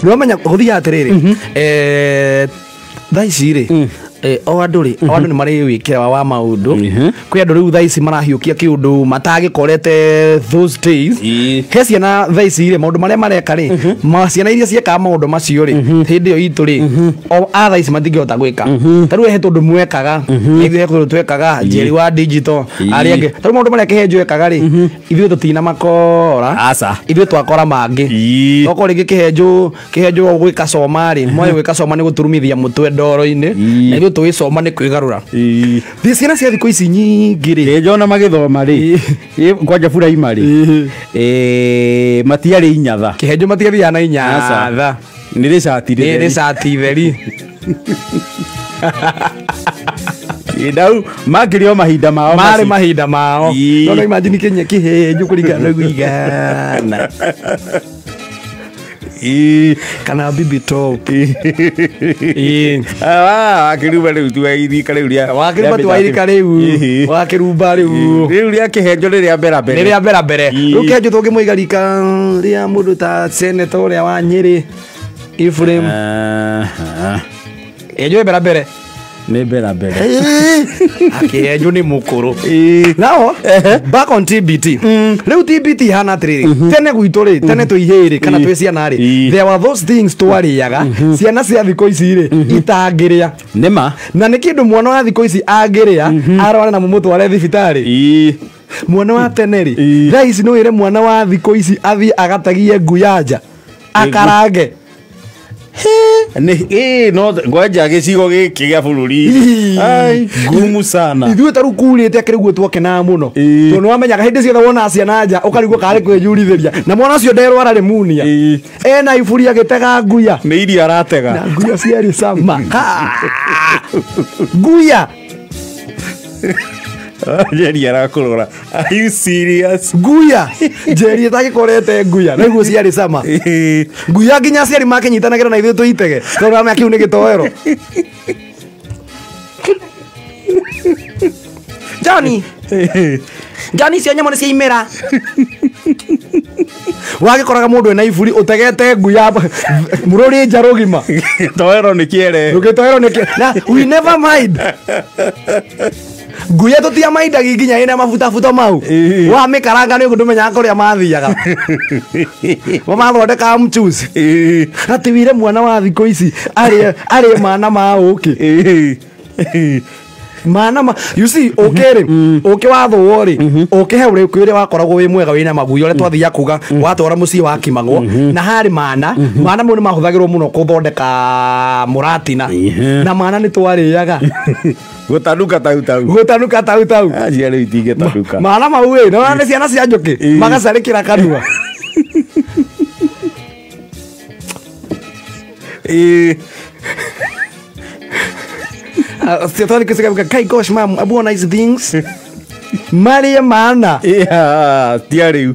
Nĩwamenya gũthiaga atĩrĩrĩ thaa ici rĩ o andũ nĩ marĩ wĩkĩra wa maũndũ kwĩ andũ rĩu thaa ici marahiũkia kĩũndũ matagĩkorete those days he ciana thaa ici rĩ maũndũ marĩa mareka rĩ ciana iria ciekaga maũndũ macio rĩ hĩndĩ ĩyo itũ rĩ o a thaa ici matingĩhota gwĩka ta rĩu he tũndũ mwekaga ithuĩ he tũndũ twekaga Jerry wa digital arĩa angĩ ta rĩu maũndũ marĩa Kĩhenjo ekaga rĩ ithuĩ tũtinamakora ithuĩ twakora mangĩ tokorwo rĩngĩ Kĩhenjo gwĩka coma rĩ moĩ gwĩka coma nĩ gũturumithia mũtwe ndoro-inĩ na ithuĩ tũgĩcoma nĩ kwĩgarũra ciana cia thikũ ici nyingĩ rĩ Kĩhenjo na magĩthoma rĩ kwanja buraima rĩ matiarĩ inyatha Kĩhenjo matiathiaga na inyatha nĩ rĩcati theri ndau makĩrĩ o mahinda mao marĩ mahinda mao no imagine Kĩhenjo kũringana na guigana kana bibi top wakĩruba rĩu tuwairika rĩu wakĩrumba rĩu rĩa Kĩhenjo rĩrĩa mbere rĩu Kĩhenjo tũngĩmũiga rika rĩa mũndũ ta senator ũrĩa wa Nyĩrĩ Ephraim Kĩhenjo mbere nĩ mbere Kĩhenjo nĩ mũkũrũ nao back on TBT rĩu TBT hana atĩrĩrĩ tene gwitũ rĩ tene tũihĩrĩ kana twĩ ciana rĩ there were those things twarĩaga ciana cia thikũ ici rĩ itangĩrĩa nĩma na nĩ kĩndũ mwana wa thikũ ici angĩrĩa arware na mũmũtware thibitarĩ mwana wa tene rĩ thaa ici nĩwĩre mwana wa thikũ ici athiĩ agatagie nguyanja akarange no ngwanja gĩcigo gĩkĩ gĩa bũrũri ngumu sana ithuĩ ta rĩu kurĩte akĩrĩguo twakenaga mũno tondũ nĩwamenyaga hĩndĩ ciothe wona ciana nja ũkarigwo karĩ kwĩyurithĩria na mwana ũcio nderwara pneumonia ena iburi agĩtega nguya nĩ irio aratega na nguya ciarĩ cama nguya Jerry arakũrora are you serious nguya Jerry atagĩkorete nguya na iguo ciarĩ cama nguya nginya aciari makĩnyitanagĩra na ithuĩ tũitege tondũ wamenya kĩu nĩ gĩtoero Johnny cia nyamũ nĩ ciaimĩra wagĩkoraga mũndũ ena iburi ũtegete nguya mũrũri nja rũgima toero nĩ kĩere na we never mind nguya tũtia maindaga nginya ĩna mabutabuto mau wamĩkaranga nĩ ũndũmenyaga kũrĩa mathiaga mathondeka mchuzi atĩ wire mwana wa thikũ ici arĩ mana ma ũkĩ mana you see ũkĩrĩ ũkĩ wathũo rĩ ũkĩ he ũrĩa wakoragwo wĩ mwega wĩna maguya ũrĩa twathiaga kuga watwara mũciĩ wakimagwo na harĩ mana mau nĩ mahũthagĩrwo mũno gũthondeka mũratina na mana nĩ twarĩaga gũtanuka tau ciarĩ itingĩtanuka mana mau ĩ no nĩ ciana cia njũkĩ magacarĩkĩra kanua Kai gosh mom, I want nice things. Maria mana. Tiarĩu.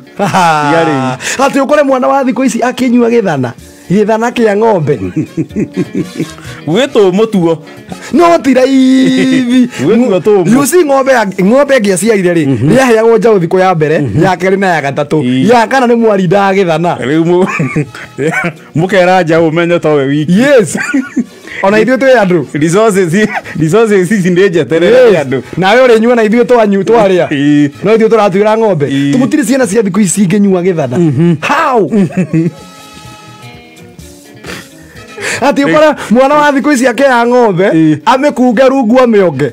Atĩ ũkore mwana wa thikũ ici akĩnyua gĩthana kĩa ng'ombe. Gwĩtwo mũtuo. No tiraithi. You see ng'ombe ngĩaciarire rĩ nĩyaheagwo njaũ thikũ ya mbere ya kerĩ na ya gatatũ ya kana nĩ mwarindaga gĩthana. Rĩu mũkera njaũ ũmenye towe wiki. Yes. Ona ithuĩ twĩ andũ resources ici nĩ njeterere andũ nawe ũrĩnyua na ithuĩ twarĩa no ithuĩ tũratuĩra ng'ombe tũgũtirĩ ciana cia thikũ ici ingĩnyua gĩthana how atĩ ũkora mwana wa thikũ ici akĩya ng'ombe amĩkunge rungu amĩonge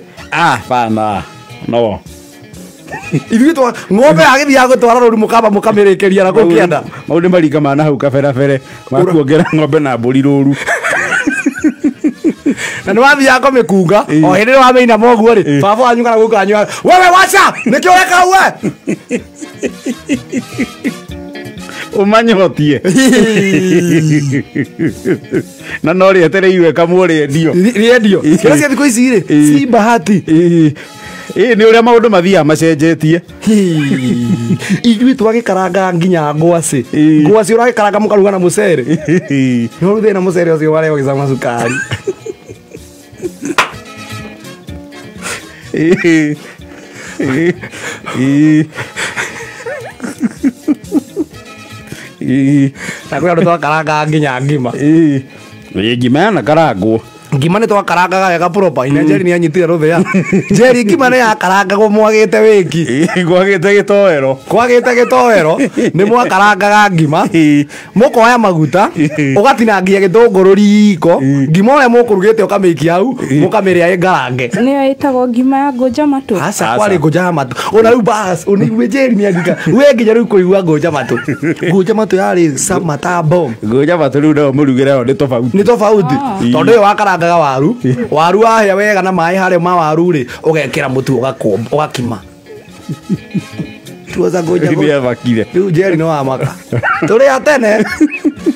bana no ithuĩ ng'ombe agĩthiaga gũtwara rũru mũkamĩrĩkĩria na kũu kĩanda maũndũ maringa ma nahau kaberabere makuongera ng'ombe na mbũri rũru na nĩ wathiaga kũmĩkunga o hĩndĩ ĩrĩa wamĩinama ũguo rĩ baba wanyu kana gũka wanyu wewe wacha nĩkĩ ũreka we ũmanyotie na no rĩetereirwe kamũrĩendio ciana cia thikũ ici rĩ si bahati nĩ ũrĩa maũndũ mathiaga macenjetie ithuĩ twagĩkaranga nginya ngwacĩ ũragĩkaranga mũkaruga na mũcere no rĩu thĩna mũcere ũcio warĩa ũgĩcama cukari Na kwä andå twakarangaga nginya ngima ngima na karangwo ngima nä twakarangaga wega proper-inä Njeri nä anyitire rå thä Njeri ngima nä yakarangagwo mwagä te wä ki gwagä te gä toero kwagä te gä toero nä mwakarangaga ngima må koya maguta å gatinangia gä tå ngå rå riko ngima å rä a må kå rugä te å kamä ikia hau må kamä rä a ä ngarange nä yo ĩtagwo ngima ya ngũnja matũ aca kwarä ngå nja matå å na rä u bas å nä igue Njeri nä andika we nginya rä u kå igua ngå nja matå ngå nja matå yarä cama ta bomb ngånja matå rä u nao må rugä re yo nä tofauti nä tofauti tondå ä yo wakarangaga waru waru wahä wega na maä harä ma waru rä å gekä ra må tu å gakima tuoza ngånja bakire rä u Njeri nä wamaka tå rä a tene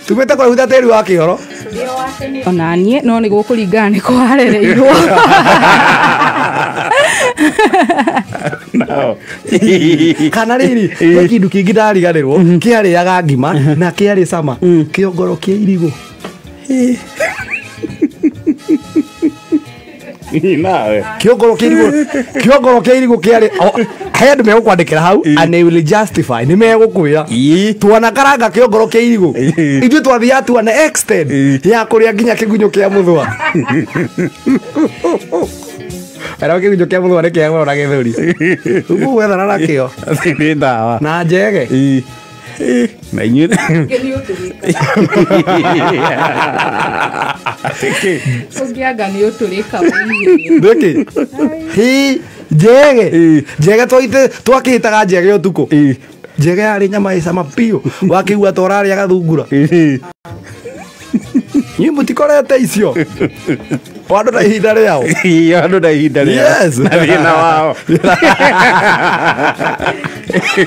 tumä te kå rahuta tä ri wa kä horo ona niä no nä gå kå ringana nä kwarereirwo kana rä ri nä kä ndå kä ngä ndariganä rwo kä arä aga ngima na kä arä cama kä ongoro kä irigå nawe kiongoro kä irigå kä arä he andå megå kwandä kä ra hau and they will justify nä megå kwä ra twana karanga kä ongoro kä irigå ithuä twathiaga twana extend ya kå rä a nginya kä gunyå kä a må thwa era kä gunyå kä a må thwa nä kä agå na gä thå ri ugu wethana na kä o nä ndawa na njege na inyuä å ngä anga nä å tå rä ka ndä kä njege twakä taga njege å tukå njege yarä nyama ä cama piå wakä igua ta å rarä a gathungura nä må tikorete icio andå na ihinda rä ao andå na ihinda rä na thä na wao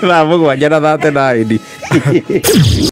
thaa må gwanja na 39